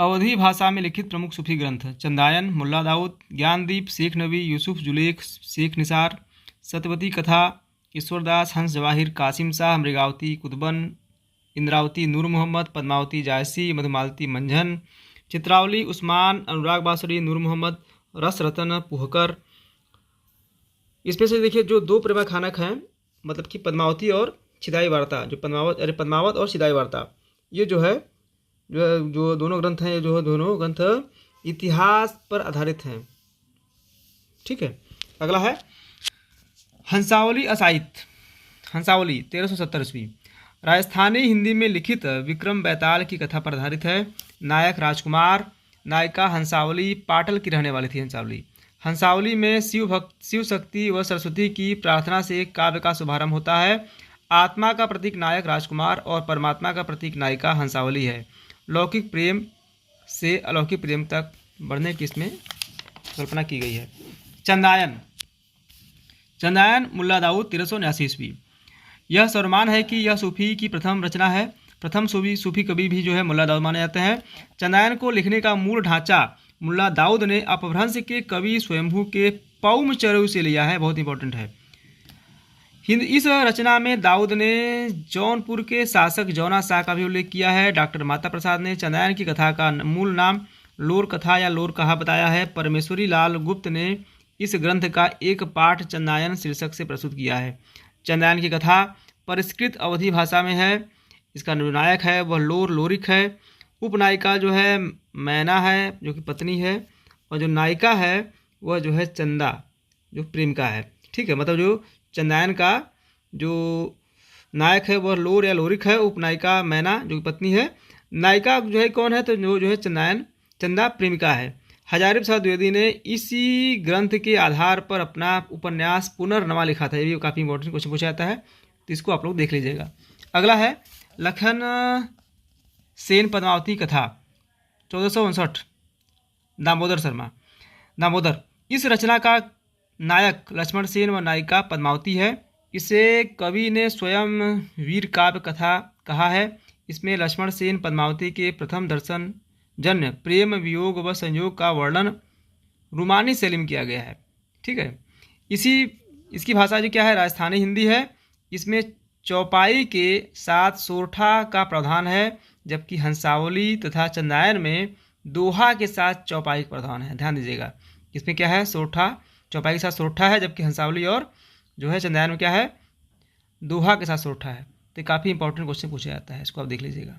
अवधी भाषा में लिखित प्रमुख सूफी ग्रंथ: चंदायन, मुल्ला दाऊद, ज्ञानदीप, शेख नबी, यूसुफ जुलेख, शेख निसार, सत्यवती कथा, ईश्वरदास, हंस जवाहिर, कासिम शाह, मृगावती, कुतुबन, इंद्रावती, नूर मोहम्मद, पद्मावती, जायसी, मधुमालती, मंझन, चित्रावली, उस्मान, अनुराग बासुरी, नूर मोहम्मद, रस रतन, पुहकर। इसमें से देखिए जो दो प्रेमा खानक हैं, मतलब कि पद्मावती और छिदाई वार्ता, जो पद्मावत और छिदाई वार्ता, ये जो है जो दोनों ग्रंथ हैं, जो दोनों ग्रंथ इतिहास पर आधारित हैं। ठीक है। अगला है हंसावली असाहित। हंसावली 1370 ईस्वी, राजस्थानी हिंदी में लिखित विक्रम बैताल की कथा पर आधारित है। नायक राजकुमार, नायिका हंसावली पाटल की रहने वाली थी। हंसावली में शिव शक्ति व सरस्वती की प्रार्थना से काव्य का शुभारंभ होता है। आत्मा का प्रतीक नायक राजकुमार और परमात्मा का प्रतीक नायिका हंसावली है। लौकिक प्रेम से अलौकिक प्रेम तक बढ़ने की इसमें कल्पना की गई है। चंदायन मुल्ला दाऊद 1379 ईस्वी। यह सर्वमान है कि यह सूफी की प्रथम रचना है। प्रथम सूफी कवि भी जो है मुल्ला दाऊद माने जाते हैं। चंदायन को लिखने का मूल ढांचा मुल्ला दाऊद ने अपभ्रंश के कवि स्वयंभू के पौम चरु से लिया है। बहुत इंपॉर्टेंट है। इस रचना में दाऊद ने जौनपुर के शासक जौना शाह का भी उल्लेख किया है। डॉक्टर माता प्रसाद ने चंदायन की कथा का मूल नाम लोर कथा या लोर कहा बताया है। परमेश्वरी लाल गुप्त ने इस ग्रंथ का एक पाठ चंदायन शीर्षक से प्रस्तुत किया है। चंदायन की कथा परिष्कृत अवधी भाषा में है। इसका जो नायक है वह लोरिक है। उपनायिका जो है मैना है, जो कि पत्नी है, और जो नायिका है वह जो है चंदा, जो प्रेमिका है। ठीक है, मतलब जो चंदायन का जो नायक है वह लोर या लोरिक है, उपनायिका मैना जो कि पत्नी है, नायिका जो है कौन है, तो जो है चंदा प्रेमिका है। हजारी प्रसाद द्विवेदी ने इसी ग्रंथ के आधार पर अपना उपन्यास पुनर्नवा लिखा था। ये भी काफ़ी इंपॉर्टेंट क्वेश्चन पूछा जाता है, तो इसको आप लोग देख लीजिएगा। अगला है लखन सेन पद्मावती कथा 1459, दामोदर शर्मा। इस रचना का नायक लक्ष्मण सेन व नायिका पद्मावती है। इसे कवि ने स्वयं वीर काव्य कथा कहा है। इसमें लक्ष्मण सेन पद्मावती के प्रथम दर्शन जन्य प्रेम, वियोग व संयोग का वर्णन रूमानी शैली में किया गया है। ठीक है। इसकी भाषा जो क्या है, राजस्थानी हिंदी है। इसमें चौपाई के साथ सोरठा का प्रावधान है, जबकि हंसावली तथा चंदायन में दोहा के साथ चौपाई का प्रावधान है। ध्यान दीजिएगा, इसमें क्या है, सोरठा, चौपाई के साथ सोरठा है, जबकि हंसावली और जो है चंदायन में क्या है, दोहा के साथ सोरठा है। तो काफ़ी इंपॉर्टेंट क्वेश्चन पूछा जाता है, इसको आप देख लीजिएगा।